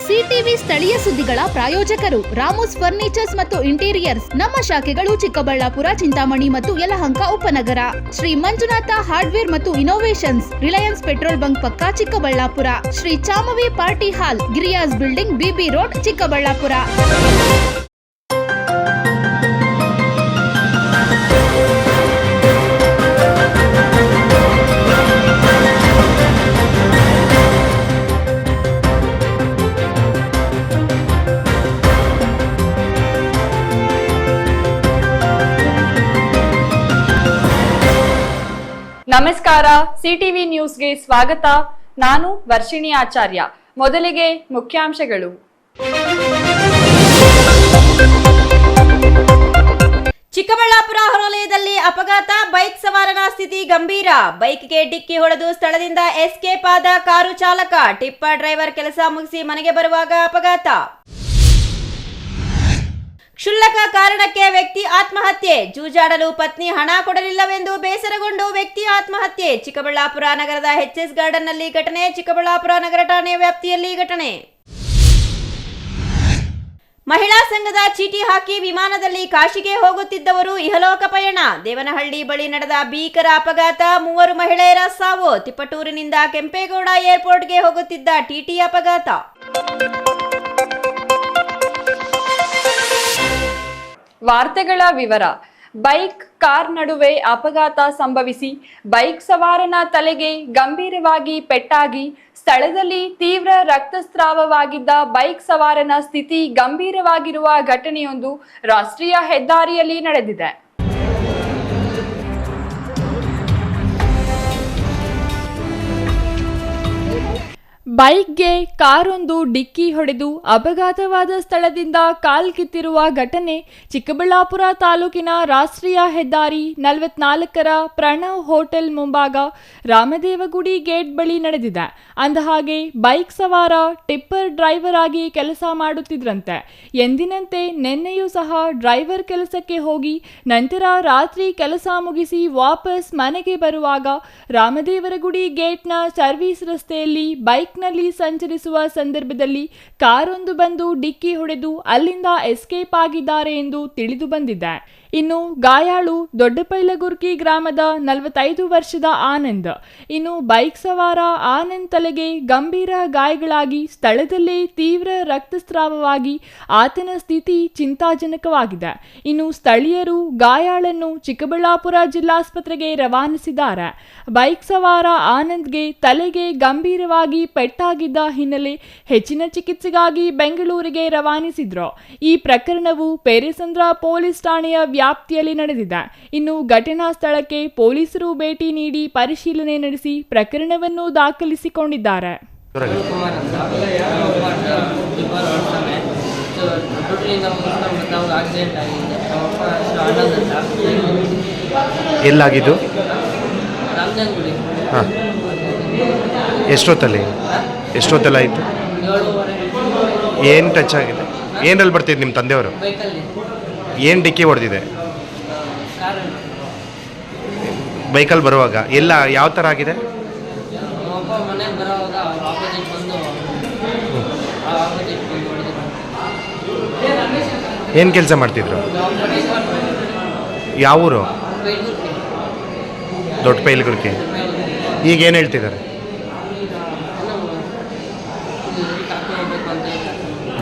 CTV ಸ್ಥಳೀಯ ಸುದ್ದಿಗಳ ಪ್ರಾಯೋಜಕರು ರಾಮೋಸ್ ಫರ್ನಿಚರ್ಸ್ ಮತ್ತು ಇಂಟೀರಿಯರ್ಸ್. ನಮ್ಮ ಶಾಖೆಗಳು ಚಿಕ್ಕಬಳ್ಳಾಪುರ, ಚಿಂತಾಮಣಿ ಮತ್ತು ಯಲಹಂಕ ಉಪನಗರ. ಶ್ರೀ ಮಂಜುನಾಥ ಹಾರ್ಡ್ವೇರ್ ಮತ್ತು ಇನೋವೇಷನ್ಸ್, ರಿಲಯನ್ಸ್ ಪೆಟ್ರೋಲ್ ಬಂಕ್ ಪಕ್ಕ Chikkaballapur. Shri Chamavi party hall, Giriyas building, BB road, Chikkaballapur. ನಮಸ್ಕಾರ, ಸಿಟಿವಿ ನ್ಯೂಸ್ಗೆ ಸ್ವಾಗತ. ನಾನು ವರ್ಷಿಣಿ ಆಚಾರ್ಯ. ಮೊದಲಿಗೆ ಮುಖ್ಯಾಂಶಗಳು. ಚಿಕ್ಕಬಳ್ಳಾಪುರ ಹೊರವಲಯದಲ್ಲಿ ಅಪಘಾತ, ಬೈಕ್ ಸವಾರನ ಸ್ಥಿತಿ ಗಂಭೀರ. ಬೈಕ್ಗೆ ಡಿಕ್ಕಿ ಹೊಡೆದು ಸ್ಥಳದಿಂದ ಎಸ್ಕೇಪ್ ಆದ ಕಾರು ಚಾಲಕ. ಟಿಪ್ಪರ್ ಡ್ರೈವರ್ ಕೆಲಸ ಮುಗಿಸಿ ಮನೆಗೆ ಬರುವಾಗ ಅಪಘಾತ. ಕ್ಷುಲ್ಲಕ ಕಾರಣಕ್ಕೆ ವ್ಯಕ್ತಿ ಆತ್ಮಹತ್ಯೆ. ಜೂಜಾಡಲು ಪತ್ನಿ ಹಣ ಕೊಡಲಿಲ್ಲವೆಂದು ಬೇಸರಗೊಂಡು ವ್ಯಕ್ತಿ ಆತ್ಮಹತ್ಯೆ. ಚಿಕ್ಕಬಳ್ಳಾಪುರ ನಗರದ ಎಚ್ಎಸ್ ಗಾರ್ಡನ್ನಲ್ಲಿ ಘಟನೆ. ಚಿಕ್ಕಬಳ್ಳಾಪುರ ನಗರ ಠಾಣೆ ವ್ಯಾಪ್ತಿಯಲ್ಲಿ ಘಟನೆ. ಮಹಿಳಾ ಸಂಘದ ಚೀಟಿ ಹಾಕಿ ವಿಮಾನದಲ್ಲಿ ಕಾಶಿಗೆ ಹೋಗುತ್ತಿದ್ದವರು ಇಹಲೋಕ ಪಯಣ. ದೇವನಹಳ್ಳಿ ಬಳಿ ನಡೆದ ಭೀಕರ ಅಪಘಾತ, 3 ಮಹಿಳೆಯರ ಸಾವು. ತಿಪಟೂರಿನಿಂದ ಕೆಂಪೇಗೌಡ ಏರ್ಪೋರ್ಟ್ಗೆ ಹೋಗುತ್ತಿದ್ದ ಟಿಟಿ ಅಪಘಾತ. ವಾರ್ತೆಗಳ ವಿವರ. ಬೈಕ್ ಕಾರ್ ನಡುವೆ ಅಪಘಾತ ಸಂಭವಿಸಿ ಬೈಕ್ ಸವಾರನ ತಲೆಗೆ ಗಂಭೀರವಾಗಿ ಪೆಟ್ಟಾಗಿ ಸ್ಥಳದಲ್ಲಿ ತೀವ್ರ ರಕ್ತಸ್ರಾವವಾಗಿದ್ದ ಬೈಕ್ ಸವಾರನ ಸ್ಥಿತಿ ಗಂಭೀರವಾಗಿರುವ ಘಟನೆಯೊಂದು ರಾಷ್ಟ್ರೀಯ ಹೆದ್ದಾರಿಯಲ್ಲಿ ನಡೆದಿದೆ. ಬೈಕ್ಗೆ ಕಾರೊಂದು ಡಿಕ್ಕಿ ಹೊಡೆದು ಅಪಘಾತವಾದ ಸ್ಥಳದಿಂದ ಕಾಲ್ಕಿತ್ತಿರುವ ಘಟನೆ ಚಿಕ್ಕಬಳ್ಳಾಪುರ ತಾಲೂಕಿನ ರಾಷ್ಟ್ರೀಯ ಹೆದ್ದಾರಿ 44ರ ಪ್ರಣವ್ ಹೋಟೆಲ್ ಮುಂಭಾಗ ರಾಮದೇವಗುಡಿ ಗೇಟ್ ಬಳಿ ನಡೆದಿದೆ. ಅಂದಹಾಗೆ ಬೈಕ್ ಸವಾರ ಟಿಪ್ಪರ್ ಡ್ರೈವರ್ ಆಗಿ ಕೆಲಸ ಮಾಡುತ್ತಿದ್ರಂತೆ. ಎಂದಿನಂತೆ ನಿನ್ನೆಯೂ ಸಹ ಡ್ರೈವರ್ ಕೆಲಸಕ್ಕೆ ಹೋಗಿ ನಂತರ ರಾತ್ರಿ ಕೆಲಸ ಮುಗಿಸಿ ವಾಪಸ್ ಮನೆಗೆ ಬರುವಾಗ ರಾಮದೇವರಗುಡಿ ಗೇಟ್ನ ಸರ್ವಿಸ್ ರಸ್ತೆಯಲ್ಲಿ ಬೈಕ್ನಲ್ಲಿ ಸಂಚರಿಸುವ ಸಂದರ್ಭದಲ್ಲಿ ಕಾರೊಂದು ಬಂದು ಡಿಕ್ಕಿ ಹೊಡೆದು ಅಲ್ಲಿಂದ ಎಸ್ಕೇಪ್ ಆಗಿದ್ದಾರೆ ಎಂದು ತಿಳಿದು ಬಂದಿದೆ. ಇನ್ನು ಗಾಯಾಳು ದೊಡ್ಡಪೈಲಗುರ್ಕಿ ಗ್ರಾಮದ 45 ವರ್ಷದ ಆನಂದ್. ಇನ್ನು ಬೈಕ್ ಸವಾರ ಆನಂದ್ ತಲೆಗೆ ಗಂಭೀರ ಗಾಯಗಳಾಗಿ ಸ್ಥಳದಲ್ಲೇ ತೀವ್ರ ರಕ್ತಸ್ರಾವವಾಗಿ ಆತನ ಸ್ಥಿತಿ ಚಿಂತಾಜನಕವಾಗಿದೆ. ಇನ್ನು ಸ್ಥಳೀಯರು ಗಾಯಾಳನ್ನು ಚಿಕ್ಕಬಳ್ಳಾಪುರ ಜಿಲ್ಲಾಸ್ಪತ್ರೆಗೆ ರವಾನಿಸಿದ್ದಾರೆ. ಬೈಕ್ ಸವಾರ ಆನಂದ್ಗೆ ತಲೆಗೆ ಗಂಭೀರವಾಗಿ ಪೆಟ್ಟಾಗಿದ್ದ ಹಿನ್ನೆಲೆ ಹೆಚ್ಚಿನ ಚಿಕಿತ್ಸೆಗಾಗಿ ಬೆಂಗಳೂರಿಗೆ ರವಾನಿಸಿದ್ರು. ಈ ಪ್ರಕರಣವು ಪೇರೆಸಂದ್ರ ಪೊಲೀಸ್ ಠಾಣೆಯ ವ್ಯಾಪ್ತಿಯಲ್ಲಿ ನಡೆದಿದೆ. ಇನ್ನು ಘಟನಾ ಸ್ಥಳಕ್ಕೆ ಪೊಲೀಸರು ಭೇಟಿ ನೀಡಿ ಪರಿಶೀಲನೆ ನಡೆಸಿ ಪ್ರಕರಣವನ್ನು ದಾಖಲಿಸಿಕೊಂಡಿದ್ದಾರೆ. ಎಲ್ಲಾಗಿದ್ದು? ಎಷ್ಟೊತ್ತಲ್ಲ ಆಯಿತು? ಏನು ಟಚ್ ಆಗಿದೆ? ಏನಲ್ಲಿ ಬರ್ತಿದ್ದು ನಿಮ್ಮ ತಂದೆಯವರು? ಏನು ಡಿಕ್ಕಿ ಹೊಡೆದಿದೆ? ಬೈಕಲ್ಲಿ ಬರುವಾಗ ಎಲ್ಲ ಯಾವ ಥರ ಆಗಿದೆ? ಏನು ಕೆಲಸ ಮಾಡ್ತಿದ್ರು? ಯಾವ ಊರು? ದೊಡ್ಡ ಪೈಲ್ಗುರ್ಕಿ. ಈಗ ಏನು ಹೇಳ್ತಿದ್ದಾರೆ?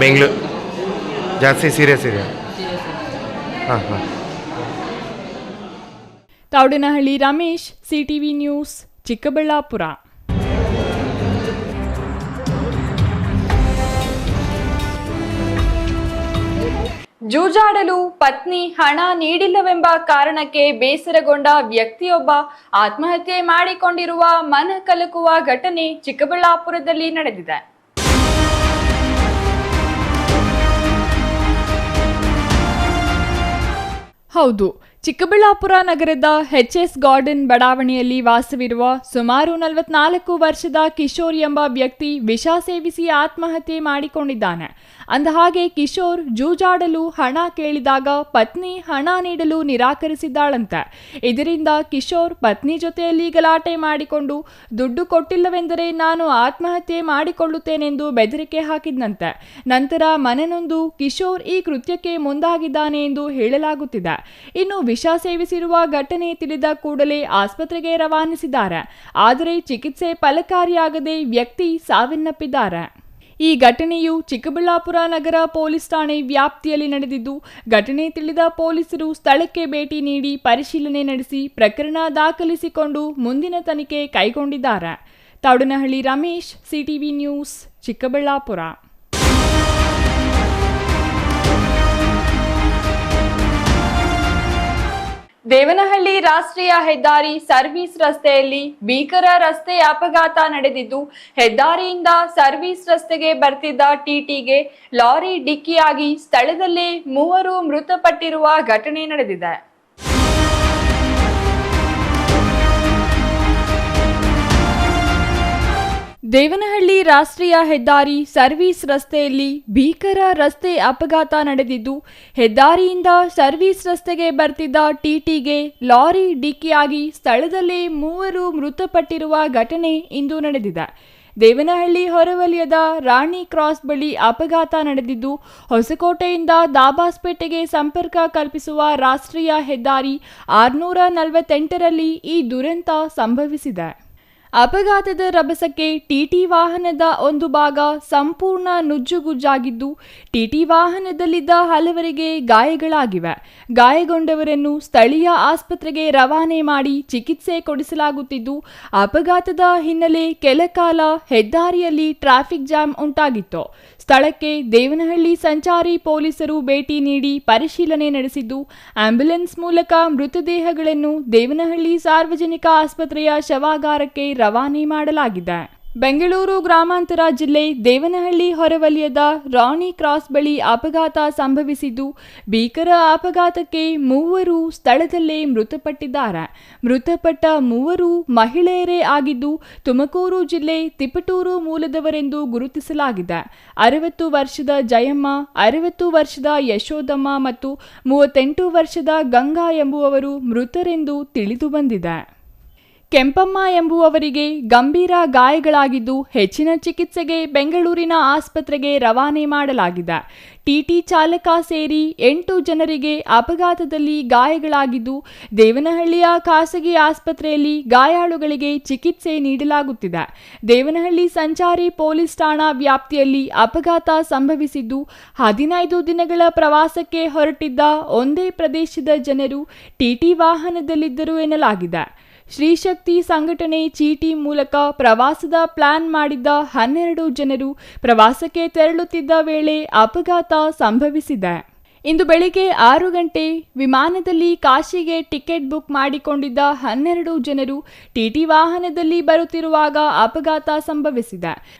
ಬೆಂಗಳೂರು ಜಾಸ್ತಿ ಸೀರಿಯಸ್ ಇದೆ. ಹಾಂ. Thoudanahalli Ramesh, CTV news, Chikkaballapur. ಜೂಜಾಡಲು ಪತ್ನಿ ಹಣ ನೀಡಿಲ್ಲವೆಂಬ ಕಾರಣಕ್ಕೆ ಬೇಸರಗೊಂಡ ವ್ಯಕ್ತಿಯೊಬ್ಬ ಆತ್ಮಹತ್ಯೆ ಮಾಡಿಕೊಂಡಿರುವ ಮನ ಕಲಕುವ ಘಟನೆ ಚಿಕ್ಕಬಳ್ಳಾಪುರದಲ್ಲಿ ನಡೆದಿದೆ. ಹೌದು, ಚಿಕ್ಕಬಳ್ಳಾಪುರ ನಗರದ ಎಚ್ಎಸ್ ಗಾರ್ಡನ್ ಬಡಾವಣೆಯಲ್ಲಿ ವಾಸವಿರುವ ಸುಮಾರು 44 ವರ್ಷದ ಕಿಶೋರ್ ಎಂಬ ವ್ಯಕ್ತಿ ವಿಷ ಸೇವಿಸಿ ಆತ್ಮಹತ್ಯೆ ಮಾಡಿಕೊಂಡಿದ್ದಾನೆ. ಅಂದಹಾಗೆ ಕಿಶೋರ್ ಜೂಜಾಡಲು ಹಣ ಕೇಳಿದಾಗ ಪತ್ನಿ ಹಣ ನೀಡಲು ನಿರಾಕರಿಸಿದ್ದಾಳಂತೆ. ಇದರಿಂದ ಕಿಶೋರ್ ಪತ್ನಿ ಜೊತೆಯಲ್ಲಿ ಗಲಾಟೆ ಮಾಡಿಕೊಂಡು ದುಡ್ಡು ಕೊಟ್ಟಿಲ್ಲವೆಂದರೆ ನಾನು ಆತ್ಮಹತ್ಯೆ ಮಾಡಿಕೊಳ್ಳುತ್ತೇನೆಂದು ಬೆದರಿಕೆ ಹಾಕಿದ್ನಂತೆ. ನಂತರ ಮನನೊಂದು ಕಿಶೋರ್ ಈ ಕೃತ್ಯಕ್ಕೆ ಮುಂದಾಗಿದ್ದಾನೆ ಎಂದು ಹೇಳಲಾಗುತ್ತಿದೆ. ಇನ್ನು ವಿಷ ಸೇವಿಸಿರುವ ಘಟನೆ ತಿಳಿದ ಕೂಡಲೇ ಆಸ್ಪತ್ರೆಗೆ ರವಾನಿಸಿದ್ದಾರೆ. ಆದರೆ ಚಿಕಿತ್ಸೆ ಫಲಕಾರಿಯಾಗದೆ ವ್ಯಕ್ತಿ ಸಾವನ್ನಪ್ಪಿದ್ದಾರೆ. ಈ ಘಟನೆಯು ಚಿಕ್ಕಬಳ್ಳಾಪುರ ನಗರ ಪೊಲೀಸ್ ಠಾಣೆ ವ್ಯಾಪ್ತಿಯಲ್ಲಿ ನಡೆದಿದ್ದು, ಘಟನೆ ತಿಳಿದ ಪೊಲೀಸರು ಸ್ಥಳಕ್ಕೆ ಭೇಟಿ ನೀಡಿ ಪರಿಶೀಲನೆ ನಡೆಸಿ ಪ್ರಕರಣ ದಾಖಲಿಸಿಕೊಂಡು ಮುಂದಿನ ತನಿಖೆ ಕೈಗೊಂಡಿದ್ದಾರೆ. ತಾಡುನಹಳ್ಳಿ ರಮೇಶ್, ಸಿಟಿವಿ ನ್ಯೂಸ್, ಚಿಕ್ಕಬಳ್ಳಾಪುರ. ದೇವನಹಳ್ಳಿ ರಾಷ್ಟ್ರೀಯ ಹೆದ್ದಾರಿ ಸರ್ವಿಸ್ ರಸ್ತೆಯಲ್ಲಿ ಭೀಕರ ರಸ್ತೆ ಅಪಘಾತ ನಡೆದಿದ್ದು, ಹೆದ್ದಾರಿಯಿಂದ ಸರ್ವಿಸ್ ರಸ್ತೆಗೆ ಬರ್ತಿದ್ದ ಟಿಟಿಗೆ ಲಾರಿ ಡಿಕ್ಕಿಯಾಗಿ ಸ್ಥಳದಲ್ಲೇ 3 ಮೃತಪಟ್ಟಿರುವ ಘಟನೆ ನಡೆದಿದೆ. ದೇವನಹಳ್ಳಿ ರಾಷ್ಟ್ರೀಯ ಹೆದ್ದಾರಿ ಸರ್ವಿಸ್ ರಸ್ತೆಯಲ್ಲಿ ಭೀಕರ ರಸ್ತೆ ಅಪಘಾತ ನಡೆದಿದ್ದು, ಹೆದ್ದಾರಿಯಿಂದ ಸರ್ವಿಸ್ ರಸ್ತೆಗೆ ಬರ್ತಿದ್ದ ಟಿಟಿಗೆ ಲಾರಿ ಡಿಕ್ಕಿಯಾಗಿ ಸ್ಥಳದಲ್ಲೇ 3 ಮೃತಪಟ್ಟಿರುವ ಘಟನೆ ಇಂದು ನಡೆದಿದೆ. ದೇವನಹಳ್ಳಿ ಹೊರವಲಯದ ರಾಣಿ ಕ್ರಾಸ್ ಬಳಿ ಅಪಘಾತ ನಡೆದಿದ್ದು, ಹೊಸಕೋಟೆಯಿಂದ ದಾಬಾಸ್ಪೇಟೆಗೆ ಸಂಪರ್ಕ ಕಲ್ಪಿಸುವ ರಾಷ್ಟ್ರೀಯ ಹೆದ್ದಾರಿ 648ರಲ್ಲಿ ಈ ದುರಂತ ಸಂಭವಿಸಿದೆ. ಅಪಘಾತದ ರಭಸಕ್ಕೆ ಟಿಟಿ ವಾಹನದ ಒಂದು ಭಾಗ ಸಂಪೂರ್ಣ ನುಜ್ಜುಗುಜ್ಜಾಗಿದ್ದು, ಟಿಟಿ ವಾಹನದಲ್ಲಿದ್ದ ಹಲವರಿಗೆ ಗಾಯಗಳಾಗಿವೆ. ಗಾಯಗೊಂಡವರನ್ನು ಸ್ಥಳೀಯ ಆಸ್ಪತ್ರೆಗೆ ರವಾನೆ ಮಾಡಿ ಚಿಕಿತ್ಸೆ ಕೊಡಿಸಲಾಗುತ್ತಿದ್ದು, ಅಪಘಾತದ ಹಿನ್ನೆಲೆ ಕೆಲಕಾಲ ಹೆದ್ದಾರಿಯಲ್ಲಿ ಟ್ರಾಫಿಕ್ ಜಾಮ್ ಉಂಟಾಗಿತ್ತು. ಸ್ಥಳಕ್ಕೆ ದೇವನಹಳ್ಳಿ ಸಂಚಾರಿ ಪೊಲೀಸರು ಭೇಟಿ ನೀಡಿ ಪರಿಶೀಲನೆ ನಡೆಸಿದ್ದು, ಆಂಬ್ಯುಲೆನ್ಸ್ ಮೂಲಕ ಮೃತದೇಹಗಳನ್ನು ದೇವನಹಳ್ಳಿ ಸಾರ್ವಜನಿಕ ಆಸ್ಪತ್ರೆಯ ಶವಾಗಾರಕ್ಕೆ ರವಾನೆ ಮಾಡಲಾಗಿದೆ. ಬೆಂಗಳೂರು ಗ್ರಾಮಾಂತರ ಜಿಲ್ಲೆ ದೇವನಹಳ್ಳಿ ಹೊರವಲಯದ ರಾಣಿ ಕ್ರಾಸ್ ಬಳಿ ಅಪಘಾತ ಸಂಭವಿಸಿದ್ದು, ಭೀಕರ ಅಪಘಾತಕ್ಕೆ 3 ಸ್ಥಳದಲ್ಲೇ ಮೃತಪಟ್ಟಿದ್ದಾರೆ. ಮೃತಪಟ್ಟ 3 ಮಹಿಳೆಯರೇ ಆಗಿದ್ದು, ತುಮಕೂರು ಜಿಲ್ಲೆ ತಿಪಟೂರು ಮೂಲದವರೆಂದು ಗುರುತಿಸಲಾಗಿದೆ. 60 ವರ್ಷದ ಜಯಮ್ಮ, 60 ವರ್ಷದ ಯಶೋದಮ್ಮ ಮತ್ತು 38 ವರ್ಷದ ಗಂಗಾ ಎಂಬುವವರು ಮೃತರೆಂದು ತಿಳಿದು ಬಂದಿದೆ. ಕೆಂಪಮ್ಮ ಎಂಬುವವರಿಗೆ ಗಂಭೀರ ಗಾಯಗಳಾಗಿದ್ದು, ಹೆಚ್ಚಿನ ಚಿಕಿತ್ಸೆಗೆ ಬೆಂಗಳೂರಿನ ಆಸ್ಪತ್ರೆಗೆ ರವಾನೆ ಮಾಡಲಾಗಿದೆ. ಟಿಟಿ ಚಾಲಕ ಸೇರಿ 8 ಜನರಿಗೆ ಅಪಘಾತದಲ್ಲಿ ಗಾಯಗಳಾಗಿದ್ದು, ದೇವನಹಳ್ಳಿಯ ಖಾಸಗಿ ಆಸ್ಪತ್ರೆಯಲ್ಲಿ ಗಾಯಾಳುಗಳಿಗೆ ಚಿಕಿತ್ಸೆ ನೀಡಲಾಗುತ್ತಿದೆ. ದೇವನಹಳ್ಳಿ ಸಂಚಾರಿ ಪೊಲೀಸ್ ಠಾಣಾ ವ್ಯಾಪ್ತಿಯಲ್ಲಿ ಅಪಘಾತ ಸಂಭವಿಸಿದ್ದು, 15 ದಿನಗಳ ಪ್ರವಾಸಕ್ಕೆ ಹೊರಟಿದ್ದ ಒಂದೇ ಪ್ರದೇಶದ ಜನರು ಟಿಟಿ ವಾಹನದಲ್ಲಿದ್ದರು ಎನ್ನಲಾಗಿದೆ. ಶ್ರೀಶಕ್ತಿ ಸಂಘಟನೆ ಚೀಟಿ ಮೂಲಕ ಪ್ರವಾಸದ ಪ್ಲಾನ್ ಮಾಡಿದ್ದ 12 ಜನರು ಪ್ರವಾಸಕ್ಕೆ ತೆರಳುತ್ತಿದ್ದ ವೇಳೆ ಅಪಘಾತ ಸಂಭವಿಸಿದೆ. ಇಂದು ಬೆಳಿಗ್ಗೆ 6 ಗಂಟೆ ವಿಮಾನದಲ್ಲಿ ಕಾಶಿಗೆ ಟಿಕೆಟ್ ಬುಕ್ ಮಾಡಿಕೊಂಡಿದ್ದ 12 ಜನರು ಟಿಟಿ ವಾಹನದಲ್ಲಿ ಬರುತ್ತಿರುವಾಗ ಅಪಘಾತ ಸಂಭವಿಸಿದೆ.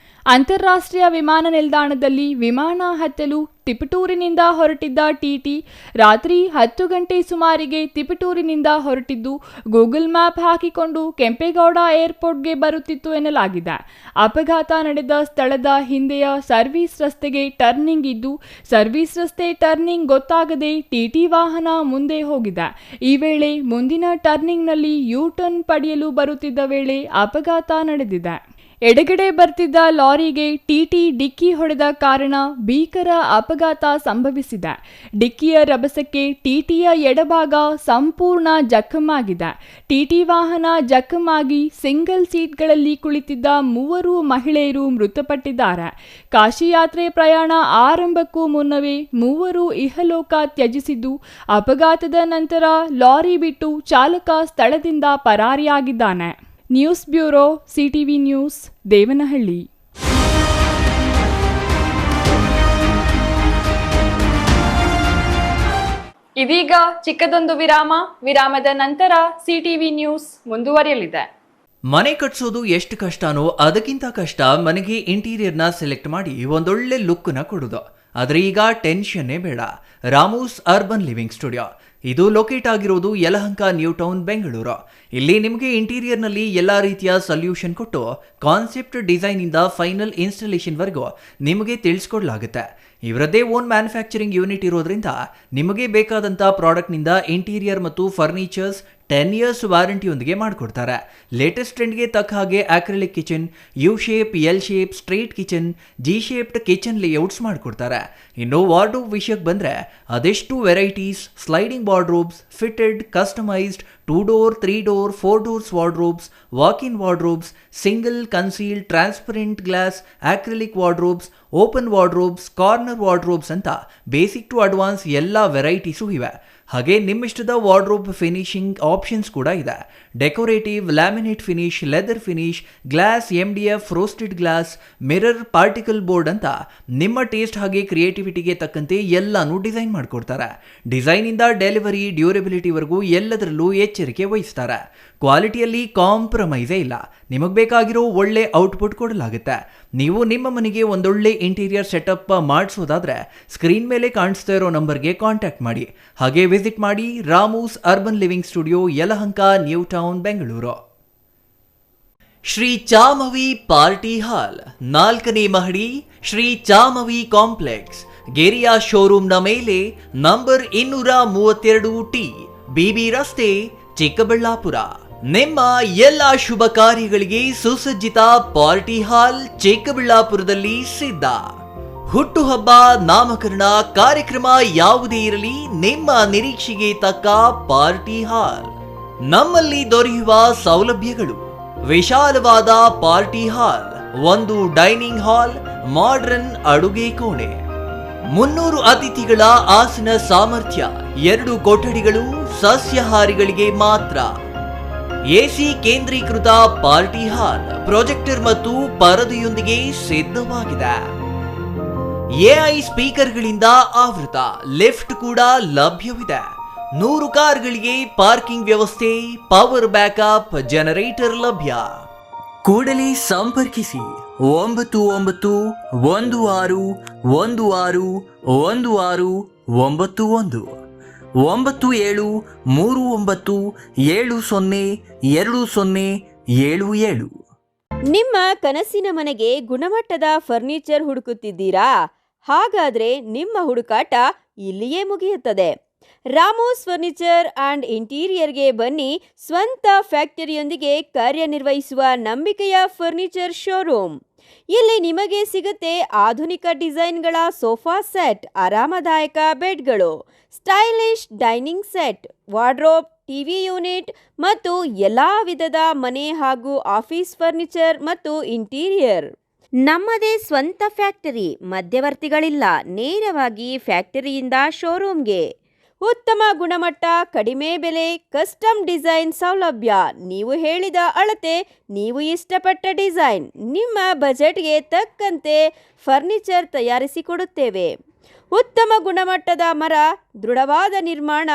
ಅಂತಾರಾಷ್ಟ್ರೀಯ ವಿಮಾನ ನಿಲ್ದಾಣದಲ್ಲಿ ವಿಮಾನ ಹತ್ತಲು ತಿಪಟೂರಿನಿಂದ ಹೊರಟಿದ್ದ ಟಿಟಿ ರಾತ್ರಿ 10 ಗಂಟೆ ಸುಮಾರಿಗೆ ತಿಪಟೂರಿನಿಂದ ಹೊರಟಿದ್ದು, ಗೂಗಲ್ ಮ್ಯಾಪ್ ಹಾಕಿಕೊಂಡು ಕೆಂಪೇಗೌಡ ಏರ್ಪೋರ್ಟ್ಗೆ ಬರುತ್ತಿತ್ತು ಎನ್ನಲಾಗಿದೆ. ಅಪಘಾತ ನಡೆದ ಸ್ಥಳದ ಹಿಂದೆಯ ಸರ್ವಿಸ್ ರಸ್ತೆಗೆ ಟರ್ನಿಂಗ್ ಇದ್ದು, ಸರ್ವಿಸ್ ರಸ್ತೆ ಟರ್ನಿಂಗ್ ಗೊತ್ತಾಗದೆ ಟಿಟಿ ವಾಹನ ಮುಂದೆ ಹೋಗಿದೆ. ಈ ವೇಳೆ ಮುಂದಿನ ಟರ್ನಿಂಗ್ನಲ್ಲಿ ಯೂ ಟರ್ನ್ ಪಡೆಯಲು ಬರುತ್ತಿದ್ದ ವೇಳೆ ಅಪಘಾತ ನಡೆದಿದೆ. ಎಡಗಡೆ ಬರ್ತಿದ್ದ ಲಾರಿಗೆ ಟಿಟಿ ಡಿಕ್ಕಿ ಹೊಡೆದ ಕಾರಣ ಭೀಕರ ಅಪಘಾತ ಸಂಭವಿಸಿದೆ. ಡಿಕ್ಕಿಯ ರಭಸಕ್ಕೆ ಟಿಟಿಯ ಎಡಭಾಗ ಸಂಪೂರ್ಣ ಜಖಮಾಗಿದೆ. ಟಿಟಿ ವಾಹನ ಜಖಮಾಗಿ ಸಿಂಗಲ್ ಸೀಟ್ಗಳಲ್ಲಿ ಕುಳಿತಿದ್ದ 3 ಮಹಿಳೆಯರು ಮೃತಪಟ್ಟಿದ್ದಾರೆ. ಕಾಶಿ ಯಾತ್ರೆ ಪ್ರಯಾಣ ಆರಂಭಕ್ಕೂ ಮುನ್ನವೇ 3 ಇಹಲೋಕ ತ್ಯಜಿಸಿದ್ದು, ಅಪಘಾತದ ನಂತರ ಲಾರಿ ಬಿಟ್ಟು ಚಾಲಕ ಸ್ಥಳದಿಂದ ಪರಾರಿಯಾಗಿದ್ದಾನೆ. News bureau, CTV news, Devanahalli. ಇದೀಗ ಚಿಕ್ಕದೊಂದು ವಿರಾಮದ ನಂತರ ಸಿಟಿವಿ ನ್ಯೂಸ್ ಮುಂದುವರಿಯಲಿದೆ. ಮನೆ ಕಟ್ಸೋದು ಎಷ್ಟು ಕಷ್ಟನೋ ಅದಕ್ಕಿಂತ ಕಷ್ಟ ಮನೆಗೆ ಇಂಟೀರಿಯರ್ನ ಸೆಲೆಕ್ಟ್ ಮಾಡಿ ಒಂದೊಳ್ಳೆ ಲುಕ್ನ ಕೊಡೋದು. ಆದರೆ ಈಗ ಟೆನ್ಷನ್ನೇ ಬೇಡ. ರಾಮೂಸ್ ಅರ್ಬನ್ ಲಿವಿಂಗ್ ಸ್ಟುಡಿಯೋ ಇದು ಲೊಕೇಟ್ ಆಗಿರೋದು ಯಲಹಂಕ ನ್ಯೂ ಟೌನ್ ಬೆಂಗಳೂರು. ಇಲ್ಲಿ ನಿಮಗೆ ಇಂಟೀರಿಯರ್ನಲ್ಲಿ ಎಲ್ಲ ರೀತಿಯ ಸೊಲ್ಯೂಷನ್ ಕೊಟ್ಟು ಕಾನ್ಸೆಪ್ಟ್ ಡಿಸೈನಿಂದ ಫೈನಲ್ ಇನ್ಸ್ಟಾಲೇಷನ್ವರೆಗೂ ನಿಮಗೆ ತಿಳಿಸ್ಕೊಡ್ಲಾಗುತ್ತೆ. ಇವರದ್ದೇ ಓನ್ ಮ್ಯಾನುಫ್ಯಾಕ್ಚರಿಂಗ್ ಯೂನಿಟ್ ಇರೋದ್ರಿಂದ ನಿಮಗೆ ಬೇಕಾದಂಥ ಪ್ರಾಡಕ್ಟ್ನಿಂದ ಇಂಟೀರಿಯರ್ ಮತ್ತು ಫರ್ನಿಚರ್ಸ್ 10 years ವಾರಂಟಿಯೊಂದಿಗೆ ಮಾಡಿಕೊಡ್ತಾರೆ. ಲೇಟೆಸ್ಟ್ ಟ್ರೆಂಡ್ಗೆ ತಕ್ಕ ಹಾಗೆ acrylic kitchen, U shape, L shape, straight kitchen, G shaped kitchen layouts ಮಾಡಿಕೊಡ್ತಾರೆ. ಇನ್ನು ವಾರ್ಡ್ರೋಬ್ ವಿಷಯಕ್ಕೆ ಬಂದರೆ ಅದೆಷ್ಟು varieties, sliding wardrobes, fitted, customised, 2 door, 3 door, 4 doors wardrobes, walk-in wardrobes, single, concealed, transparent glass, acrylic wardrobes, open wardrobes, corner wardrobes ಅಂತ basic to advance ಎಲ್ಲ varieties ಇವೆ. ಹಾಗೆ ನಿಮ್ಮಿಷ್ಟದ wardrobe finishing options ಕೂಡ ಇದೆ. Decorative, laminate finish, leather finish, glass, MDF, roasted glass, mirror, particle board ಅಂತ ನಿಮ್ಮ taste ಹಾಗೆ ಕ್ರಿಯೇಟಿವಿಟಿಗೆ ತಕ್ಕಂತೆ ಎಲ್ಲಾನು ಡಿಸೈನ್ ಮಾಡಿಕೊಡ್ತಾರೆ. ಡಿಸೈನಿಂದ ಡೆಲಿವರಿ, ಡ್ಯೂರಬಿಲಿಟಿವರೆಗೂ ಎಲ್ಲದರಲ್ಲೂ ಎಚ್ಚರಿಕೆ ವಹಿಸ್ತಾರೆ. ಕ್ವಾಲಿಟಿಯಲ್ಲಿ ಕಾಂಪ್ರಮೈಸೇ ಇಲ್ಲ. ನಿಮಗೆ ಬೇಕಾಗಿರೋ ಒಳ್ಳೆ ಔಟ್ಪುಟ್ ಕೊಡಲಾಗುತ್ತೆ. ನೀವು ನಿಮ್ಮ ಮನೆಗೆ ಒಂದೊಳ್ಳೆ ಇಂಟೀರಿಯರ್ ಸೆಟಪ್ ಮಾಡಿಸೋದಾದ್ರೆ ಸ್ಕ್ರೀನ್ ಮೇಲೆ ಕಾಣಿಸ್ತಾ ಇರೋ ನಂಬರ್ಗೆ ಕಾಂಟ್ಯಾಕ್ಟ್ ಮಾಡಿ. ಹಾಗೆ ವಿಸಿಟ್ ಮಾಡಿ Ramoo's urban living studio, Yelahanka, new town, Bengaluru. Shri Chamavi party hall, 4ನೇ ಮಹಡಿ, ಶ್ರೀ ಚಾಮವಿ ಕಾಂಪ್ಲೆಕ್ಸ್, ಗೆರಿಯಾ ಶೋರೂಮ್ನ ಮೇಲೆ, ನಂಬರ್ 232T, BB ರಸ್ತೆ, ಚಿಕ್ಕಬಳ್ಳಾಪುರ. ನಿಮ್ಮ ಎಲ್ಲ ಶುಭ ಕಾರ್ಯಗಳಿಗೆ ಸುಸಜ್ಜಿತ ಪಾರ್ಟಿ ಹಾಲ್ ಚಿಕ್ಕಬಳ್ಳಾಪುರದಲ್ಲಿ ಸಿದ್ಧ. ಹುಟ್ಟುಹಬ್ಬ, ನಾಮಕರಣ, ಕಾರ್ಯಕ್ರಮ ಯಾವುದೇ ಇರಲಿ, ನಿಮ್ಮ ನಿರೀಕ್ಷೆಗೆ ತಕ್ಕ ಪಾರ್ಟಿ ಹಾಲ್. ನಮ್ಮಲ್ಲಿ ದೊರೆಯುವ ಸೌಲಭ್ಯಗಳು: ವಿಶಾಲವಾದ party hall, 1 dining hall, modern ಅಡುಗೆ ಕೋಣೆ, 300 ಅತಿಥಿಗಳ ಆಸನ ಸಾಮರ್ಥ್ಯ, 2 ಕೊಠಡಿಗಳು ಸಸ್ಯಾಹಾರಿಗಳಿಗೆ ಮಾತ್ರ, AC ಕೇಂದ್ರೀಕೃತ ಪಾರ್ಟಿ ಹಾಲ್, ಪ್ರೊಜೆಕ್ಟರ್ ಮತ್ತು ಪರದೆಯೊಂದಿಗೆ ಸಿದ್ಧವಾಗಿದೆ. AI ಸ್ಪೀಕರ್ಗಳಿಂದ ಆವೃತ, ಲಿಫ್ಟ್ ಕೂಡ ಲಭ್ಯವಿದೆ. 100 ಕಾರ್ಗಳಿಗೆ ಪಾರ್ಕಿಂಗ್ ವ್ಯವಸ್ಥೆ, ಪವರ್ ಬ್ಯಾಕಪ್, ಜನರೇಟರ್ ಲಭ್ಯ. ಕೂಡಲೇ ಸಂಪರ್ಕಿಸಿ 9916161691 9739702077. ನಿಮ್ಮ ಕನಸಿನ ಮನೆಗೆ ಗುಣಮಟ್ಟದ ಫರ್ನಿಚರ್ ಹುಡುಕುತ್ತಿದ್ದೀರಾ? ಹಾಗಾದ್ರೆ ನಿಮ್ಮ ಹುಡುಕಾಟ ಇಲ್ಲಿಯೇ ಮುಗಿಯುತ್ತದೆ. ರಾಮೋಸ್ ಫರ್ನಿಚರ್ ಅಂಡ್ ಇಂಟೀರಿಯರ್ಗೆ ಬನ್ನಿ. ಸ್ವಂತ ಫ್ಯಾಕ್ಟರಿಯೊಂದಿಗೆ ಕಾರ್ಯನಿರ್ವಹಿಸುವ ನಂಬಿಕೆಯ ಫರ್ನಿಚರ್ ಶೋರೂಮ್. ಇಲ್ಲಿ ನಿಮಗೆ ಸಿಗುತ್ತೆ ಆಧುನಿಕ ಡಿಸೈನ್ಗಳ ಸೋಫಾ ಸೆಟ್, ಆರಾಮದಾಯಕ ಬೆಡ್ಗಳು, stylish dining set, wardrobe, TV unit ಮತ್ತು ಎಲ್ಲ ವಿಧದ ಮನೆ ಹಾಗೂ ಆಫೀಸ್ ಫರ್ನಿಚರ್ ಮತ್ತು ಇಂಟೀರಿಯರ್. ನಮ್ಮದೇ ಸ್ವಂತ ಫ್ಯಾಕ್ಟರಿ, ಮಧ್ಯವರ್ತಿಗಳಿಲ್ಲ. ನೇರವಾಗಿ ಫ್ಯಾಕ್ಟರಿಯಿಂದ ಶೋರೂಮ್ಗೆ. ಉತ್ತಮ ಗುಣಮಟ್ಟ, ಕಡಿಮೆ ಬೆಲೆ, ಕಸ್ಟಮ್ ಡಿಸೈನ್ ಸೌಲಭ್ಯ. ನೀವು ಹೇಳಿದ ಅಳತೆ, ನೀವು ಇಷ್ಟಪಟ್ಟ ಡಿಸೈನ್, ನಿಮ್ಮ ಬಜೆಟ್ಗೆ ತಕ್ಕಂತೆ ಫರ್ನಿಚರ್ ತಯಾರಿಸಿಕೊಡುತ್ತೇವೆ. ಉತ್ತಮ ಗುಣಮಟ್ಟದ ಮರ, ದೃಢವಾದ ನಿರ್ಮಾಣ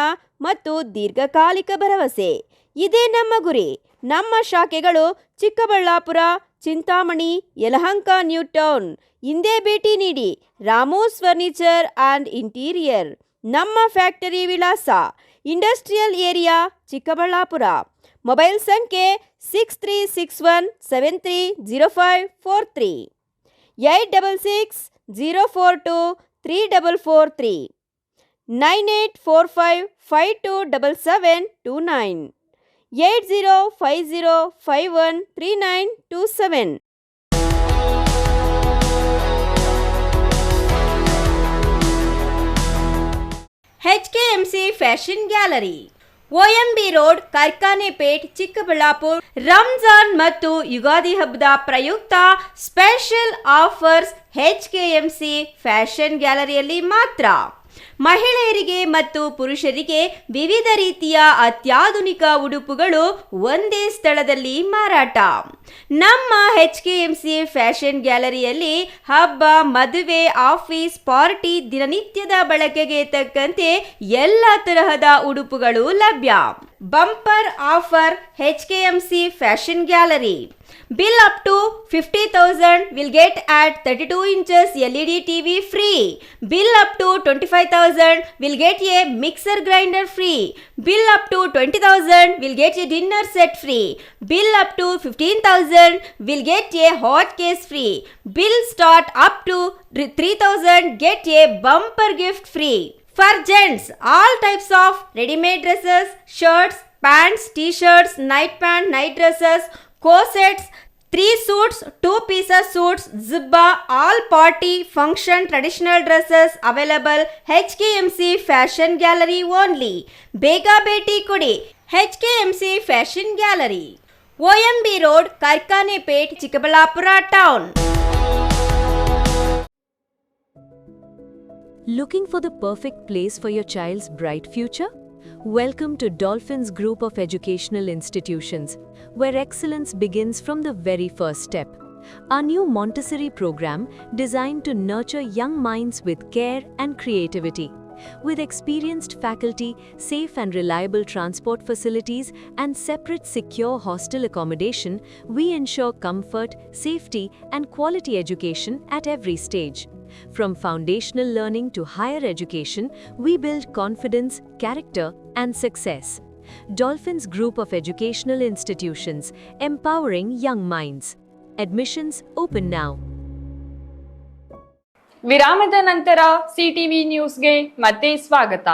ಮತ್ತು ದೀರ್ಘಕಾಲಿಕ ಭರವಸೆ, ಇದೇ ನಮ್ಮ ಗುರಿ. ನಮ್ಮ ಶಾಖೆಗಳು ಚಿಕ್ಕಬಳ್ಳಾಪುರ, ಚಿಂತಾಮಣಿ, ಯಲಹಂಕ, ನ್ಯೂ ಟೌನ್. ಇಂದೇ ಭೇಟಿ ನೀಡಿ. Ramos furniture and interior. ನಮ್ಮ ಫ್ಯಾಕ್ಟರಿ ವಿಳಾಸ ಇಂಡಸ್ಟ್ರಿಯಲ್ ಏರಿಯಾ, ಚಿಕ್ಕಬಳ್ಳಾಪುರ. ಮೊಬೈಲ್ ಸಂಖ್ಯೆ 6361730543, 8660423443, 9845527729, 8050513927. HKMC fashion gallery, OMB road, Karkhanepet, Chikkaballapur. Ramzan ಮತ್ತು ಯುಗಾದಿ ಹಬ್ಬದ ಪ್ರಯುಕ್ತ ಸ್ಪೆಷಲ್ ಆಫರ್ಸ್ HKMC ಫ್ಯಾಷನ್ ಗ್ಯಾಲರಿಯಲ್ಲಿ ಮಾತ್ರ. ಮಹಿಳೆಯರಿಗೆ ಮತ್ತು ಪುರುಷರಿಗೆ ವಿವಿಧ ರೀತಿಯ ಅತ್ಯಾಧುನಿಕ ಉಡುಪುಗಳು ಒಂದೇ ಸ್ಥಳದಲ್ಲಿ ಮಾರಾಟ. ನಮ್ಮ HKMC ಫ್ಯಾಷನ್ ಗ್ಯಾಲರಿಯಲ್ಲಿ ಹಬ್ಬ, ಮದುವೆ, ಆಫೀಸ್, ಪಾರ್ಟಿ, ದಿನನಿತ್ಯದ ಬಳಕೆಗೆ ತಕ್ಕಂತೆ ಎಲ್ಲ ತರಹದ ಉಡುಪುಗಳು ಲಭ್ಯ. Bumper offer HKMC fashion gallery. Bill up to 50,000 will get at 32 inches LED TV free. Bill up to 25,000 will get a mixer grinder free. Bill up to 20,000 will get a dinner set free. Bill up to 15,000 will get a hot case free. Bill start up to 3,000 get a bumper gift free. For gents, all types of ready-made dresses, shirts, pants, t-shirts, night pant, night dresses, corsets, 3 suits, 2 pieces suits, zibba, all party, function, traditional dresses available HKMC Fashion Gallery only. Bega Beti Kudi, HKMC Fashion Gallery. OMB Road, Karkanepet, Chikkaballapura Town. Looking for the perfect place for your child's bright future? Welcome to Dolphins Group of Educational Institutions, where excellence begins from the very first step. Our new Montessori program designed to nurture young minds with care and creativity. With experienced faculty, safe and reliable transport facilities, and separate secure hostel accommodation, we ensure comfort, safety, and quality education at every stage. From foundational learning to higher education, we build confidence, character, and success. Dolphins Group of Educational Institutions, empowering young minds. Admissions open now. ವಿರಾಮದ ನಂತರ CTV ನ್ಯೂಸ್ಗೆ ಮತ್ತೆ ಸ್ವಾಗತ.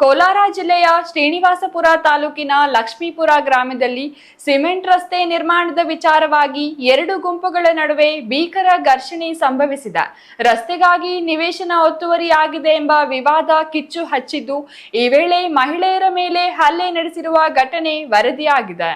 ಕೋಲಾರ ಜಿಲ್ಲೆಯ ಶ್ರೀನಿವಾಸಪುರ ತಾಲೂಕಿನ ಲಕ್ಷ್ಮೀಪುರ ಗ್ರಾಮದಲ್ಲಿ cement ರಸ್ತೆ ನಿರ್ಮಾಣದ ವಿಚಾರವಾಗಿ 2 ಗುಂಪುಗಳ ನಡುವೆ ಭೀಕರ ಘರ್ಷಣೆ ಸಂಭವಿಸಿದೆ. ರಸ್ತೆಗಾಗಿ ನಿವೇಶನ ಒತ್ತುವರಿಯಾಗಿದೆ ಎಂಬ ವಿವಾದ ಕಿಚ್ಚು ಹಚ್ಚಿದ್ದು, ಈ ವೇಳೆ ಮಹಿಳೆಯರ ಮೇಲೆ ಹಲ್ಲೆ ನಡೆಸಿರುವ ಘಟನೆ ವರದಿಯಾಗಿದೆ.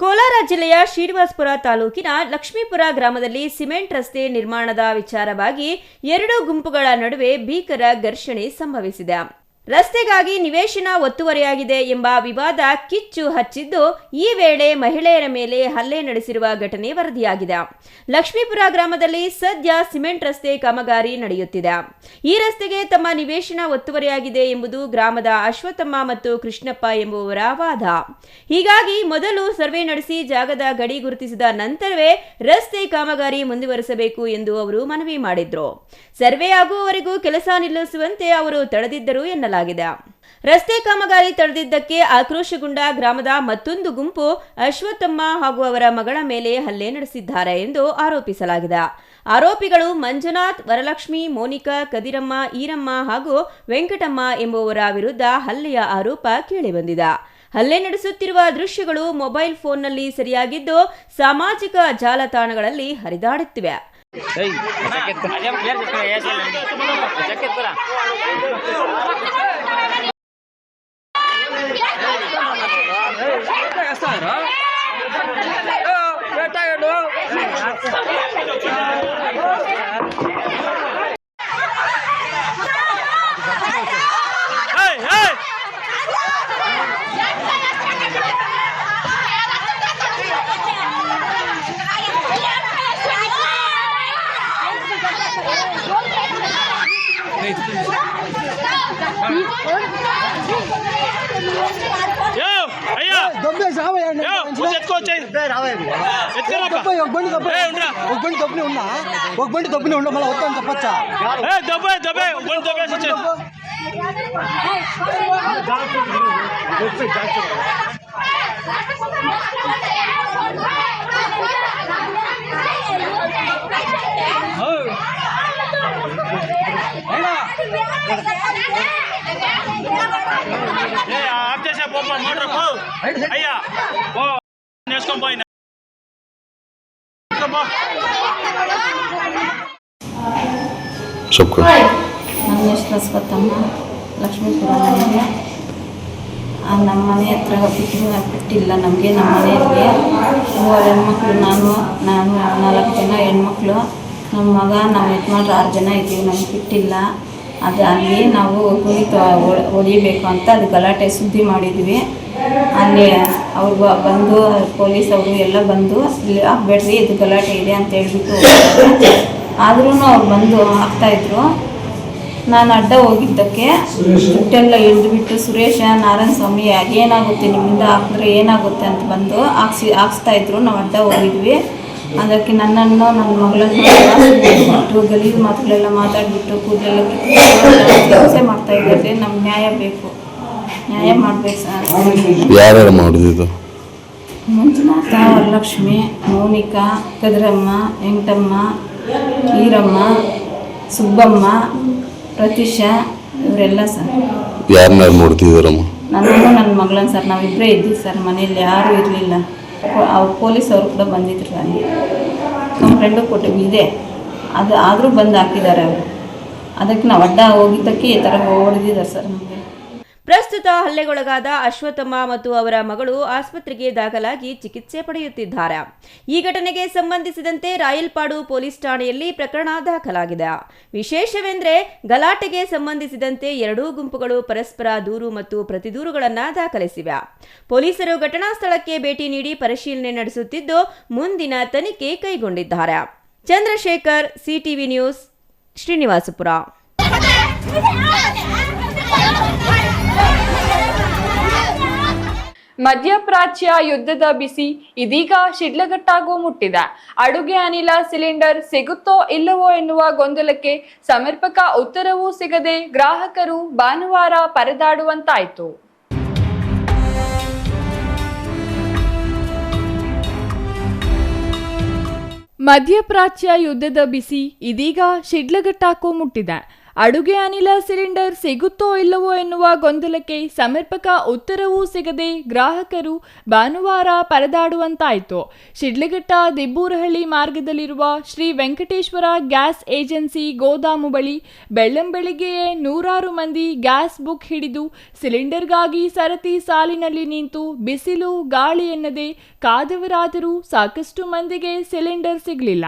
ಕೋಲಾರ ಜಿಲ್ಲೆಯ ಶ್ರೀನಿವಾಸಪುರ ತಾಲೂಕಿನ ಲಕ್ಷ್ಮೀಪುರ ಗ್ರಾಮದಲ್ಲಿ ಸಿಮೆಂಟ್ ರಸ್ತೆ ನಿರ್ಮಾಣದ ವಿಚಾರವಾಗಿ 2 ಗುಂಪುಗಳ ನಡುವೆ ಭೀಕರ ಘರ್ಷಣೆ ಸಂಭವಿಸಿದೆ. ರಸ್ತೆಗಾಗಿ ನಿವೇಶನ ಒತ್ತುವರಿಯಾಗಿದೆ ಎಂಬ ವಿವಾದ ಕಿಚ್ಚು ಹಚ್ಚಿದ್ದು, ಈ ವೇಳೆ ಮಹಿಳೆಯರ ಮೇಲೆ ಹಲ್ಲೆ ನಡೆಸಿರುವ ಘಟನೆ ವರದಿಯಾಗಿದೆ. ಲಕ್ಷ್ಮೀಪುರ ಗ್ರಾಮದಲ್ಲಿ ಸದ್ಯ ಸಿಮೆಂಟ್ ರಸ್ತೆ ಕಾಮಗಾರಿ ನಡೆಯುತ್ತಿದೆ. ಈ ರಸ್ತೆಗೆ ತಮ್ಮ ನಿವೇಶನ ಒತ್ತುವರಿಯಾಗಿದೆ ಎಂಬುದು ಗ್ರಾಮದ ಅಶ್ವತ್ಥಮ್ಮ ಮತ್ತು ಕೃಷ್ಣಪ್ಪ ಎಂಬುವರ ವಾದ. ಹೀಗಾಗಿ ಮೊದಲು ಸರ್ವೆ ನಡೆಸಿ ಜಾಗದ ಗಡಿ ಗುರುತಿಸಿದ ನಂತರವೇ ರಸ್ತೆ ಕಾಮಗಾರಿ ಮುಂದುವರಿಸಬೇಕು ಎಂದು ಅವರು ಮನವಿ ಮಾಡಿದ್ರು. ಸರ್ವೆ ಆಗುವವರೆಗೂ ಕೆಲಸ ನಿಲ್ಲಿಸುವಂತೆ ಅವರು ತಡೆದಿದ್ದರು ಎನ್ನಲಾಗಿದೆ. ರಸ್ತೆ ಕಾಮಗಾರಿ ತಡೆದಿದ್ದಕ್ಕೆ ಆಕ್ರೋಶಗೊಂಡ ಗ್ರಾಮದ ಮತ್ತೊಂದು ಗುಂಪು ಅಶ್ವತ್ಥಮ್ಮ ಹಾಗೂ ಅವರ ಮಗಳ ಮೇಲೆ ಹಲ್ಲೆ ನಡೆಸಿದ್ದಾರೆ ಎಂದು ಆರೋಪಿಸಲಾಗಿದೆ. ಆರೋಪಿಗಳು ಮಂಜುನಾಥ್, ವರಲಕ್ಷ್ಮಿ, ಮೋನಿಕಾ, ಕದಿರಮ್ಮ, ಈರಮ್ಮ ಹಾಗೂ ವೆಂಕಟಮ್ಮ ಎಂಬುವರ ವಿರುದ್ಧ ಹಲ್ಲೆಯ ಆರೋಪ ಕೇಳಿಬಂದಿದೆ. ಹಲ್ಲೆ ನಡೆಸುತ್ತಿರುವ ದೃಶ್ಯಗಳು ಮೊಬೈಲ್ ಫೋನ್ನಲ್ಲಿ ಸೆರೆಯಾಗಿದ್ದು, ಸಾಮಾಜಿಕ ಜಾಲತಾಣಗಳಲ್ಲಿ ಹರಿದಾಡುತ್ತಿವೆ. బండి దబ్బునే ఉండ మళ్ళీ వద్దని చెప్పచ్చా అయ్యా నేర్చుకొని పోయినా ನನ್ನ ಹೆಸರು ಅಶ್ವತ್ಥಮ್ಮ, ಲಕ್ಷ್ಮೀಪುರದಲ್ಲಿ. ನಮ್ಮ ಮನೆ ಹತ್ರ ಬಿಟ್ಟಿಲ್ಲ ನಮಗೆ. ನಮ್ಮ ಮನೆಯಲ್ಲಿ 3 ಹೆಣ್ಮಕ್ಳು, ನಾನು 4 ಜನ ಹೆಣ್ಮಕ್ಳು, ನಮ್ಮ ಮಗ, ನಮ್ಮ ಯಜಮಾನ್ರು 6 ಜನ ಇದ್ದೀವಿ. ನಮ್ಗೆ ಬಿಟ್ಟಿಲ್ಲ. ಅದು ಅಲ್ಲಿ ನಾವು ಗುಣಿ ಹೊಡಿಬೇಕು ಅಂತ ಅದು ಗಲಾಟೆ ಸುದ್ದಿ ಮಾಡಿದ್ವಿ. ಅಲ್ಲಿ ಅವ್ರು ಬಂದು ಪೊಲೀಸವರು ಎಲ್ಲ ಬಂದು ಇಲ್ಲಿ ಹಾಕ್ಬೇಡ್ರಿ ಇದು ಗಲಾಟೆ ಇದೆ ಅಂತ ಹೇಳ್ಬಿಟ್ಟು ಆದ್ರೂ ಅವ್ರು ಬಂದು ಹಾಕ್ತಾಯಿದ್ರು. ನಾನು ಅಡ್ಡ ಹೋಗಿದ್ದಕ್ಕೆ ದುಡ್ಡೆಲ್ಲ ಹಿಡಿದುಬಿಟ್ಟು ಸುರೇಶ ನಾರಾಯಣ ಸ್ವಾಮಿ ಏನಾಗುತ್ತೆ ನಿಮ್ಮಿಂದ ಹಾಕಿದ್ರೆ ಏನಾಗುತ್ತೆ ಅಂತ ಬಂದು ಹಾಕ್ಸ್ತಾಯಿದ್ರು. ನಾವು ಅಡ್ಡ ಹೋಗಿದ್ವಿ. ಅದಕ್ಕೆ ನನ್ನನ್ನು ನನ್ನ ಮಗಳನ್ನು ಗಲೀಜು ಮಾತುಗಳೆಲ್ಲ ಮಾತಾಡಿಬಿಟ್ಟು ಕೂದಲೆಲ್ಲ ಹಿಂಸೆ ಮಾಡ್ತಾಯಿದ್ದಾರೆ. ನಮ್ಗೆ ನ್ಯಾಯ ಬೇಕು, ನ್ಯಾಯ ಮಾಡಬೇಕು ಸರ್. ಯಾರ್ಯಾರು ಮಾಡಿದ್ದು? ಮಂಜುನಾಥ, ವರಲಕ್ಷ್ಮಿ, ಮೌನಿಕಾ, ಕದ್ರಮ್ಮ, ವೆಂಕಟಮ್ಮ, ಈರಮ್ಮ, ಸುಬ್ಬಮ್ಮ, ಪ್ರತೀಶಾ ಇವರೆಲ್ಲ ಸರ್. ಯಾರನ್ನಾರು ನೋಡ್ತಿದ್ದಾರಮ್ಮ? ನನ್ನನ್ನು ನನ್ನ ಮಗಳನ್ನ ಸರ್. ನಾವಿಬ್ಬರೇ ಇದ್ದೀವಿ ಸರ್, ಮನೆಯಲ್ಲಿ ಯಾರೂ ಇರಲಿಲ್ಲ. ಅವ್ರು ಪೊಲೀಸವರು ಕೂಡ ಬಂದಿದ್ರು. ಅಲ್ಲಿ ಕಂಪ್ಲೇಂಟು ಕೊಟ್ಟಿವಿ ಇದೆ, ಅದು ಆದರೂ ಬಂದು ಹಾಕಿದ್ದಾರೆ ಅವರು. ಅದಕ್ಕೆ ನಾವು ಅಡ್ಡ ಹೋಗಿದ್ದಕ್ಕೆ ಈ ಥರ ಹೊಡೆದಿದ್ದಾರೆ ಸರ್ ನಮಗೆ. ಪ್ರಸ್ತುತ ಹಲ್ಲೆಗೊಳಗಾದ ಅಶ್ವತ್ಥಮ್ಮ ಮತ್ತು ಅವರ ಮಗಳು ಆಸ್ಪತ್ರೆಗೆ ದಾಖಲಾಗಿ ಚಿಕಿತ್ಸೆ ಪಡೆಯುತ್ತಿದ್ದಾರೆ. ಈ ಘಟನೆಗೆ ಸಂಬಂಧಿಸಿದಂತೆ ರಾಯಲ್ಪಾಡು ಪೊಲೀಸ್ ಠಾಣೆಯಲ್ಲಿ ಪ್ರಕರಣ ದಾಖಲಾಗಿದೆ. ವಿಶೇಷವೆಂದರೆ ಗಲಾಟೆಗೆ ಸಂಬಂಧಿಸಿದಂತೆ ಎರಡೂ ಗುಂಪುಗಳು ಪರಸ್ಪರ ದೂರು ಮತ್ತು ಪ್ರತಿದೂರುಗಳನ್ನು ದಾಖಲಿಸಿವೆ. ಪೊಲೀಸರು ಘಟನಾ ಸ್ಥಳಕ್ಕೆ ಭೇಟಿ ನೀಡಿ ಪರಿಶೀಲನೆ ನಡೆಸುತ್ತಿದ್ದು ಮುಂದಿನ ತನಿಖೆ ಕೈಗೊಂಡಿದ್ದಾರೆ. Chandrashekar, CTV news, Srinivasapura. ಮಧ್ಯಪ್ರಾಚ್ಯ ಯುದ್ಧದ ಬಿಸಿ ಇದೀಗ ಶಿಡ್ಲಘಟ್ಟಾಗೂ ಮುಟ್ಟಿದೆ. ಅಡುಗೆ ಅನಿಲ ಸಿಲಿಂಡರ್ ಸಿಗುತ್ತೋ ಇಲ್ಲವೋ ಎನ್ನುವ ಗೊಂದಲಕ್ಕೆ ಸಮರ್ಪಕ ಉತ್ತರವೂ ಸಿಗದೆ ಗ್ರಾಹಕರು ಭಾನುವಾರ ಪರದಾಡುವಂತಾಯಿತು. ಮಧ್ಯಪ್ರಾಚ್ಯ ಯುದ್ಧದ ಬಿಸಿ ಇದೀಗ ಶಿಡ್ಲಘಟ್ಟಾಗೂ ಮುಟ್ಟಿದೆ. ಅಡುಗೆ ಅನಿಲ ಸಿಲಿಂಡರ್ ಸಿಗುತ್ತೋ ಇಲ್ಲವೋ ಎನ್ನುವ ಗೊಂದಲಕ್ಕೆ ಸಮರ್ಪಕ ಉತ್ತರವೂ ಸಿಗದೆ ಗ್ರಾಹಕರು ಭಾನುವಾರ ಪರದಾಡುವಂತಾಯಿತು. ಶಿಡ್ಲಘಟ್ಟ ದಿಬ್ಬೂರಹಳ್ಳಿ ಮಾರ್ಗದಲ್ಲಿರುವ ಶ್ರೀ ವೆಂಕಟೇಶ್ವರ ಗ್ಯಾಸ್ ಏಜೆನ್ಸಿ ಗೋದಾಮು ಬಳಿ ಬೆಳ್ಳಂಬೆಳಿಗ್ಗೆಯೇ ನೂರಾರು ಮಂದಿ ಗ್ಯಾಸ್ ಬುಕ್ ಹಿಡಿದು ಸಿಲಿಂಡರ್ಗಾಗಿ ಸರತಿ ಸಾಲಿನಲ್ಲಿ ನಿಂತು ಬಿಸಿಲು ಗಾಳಿ ಎನ್ನದೆ ಕಾದವರಾದರೂ ಸಾಕಷ್ಟು ಮಂದಿಗೆ ಸಿಲಿಂಡರ್ ಸಿಗಲಿಲ್ಲ.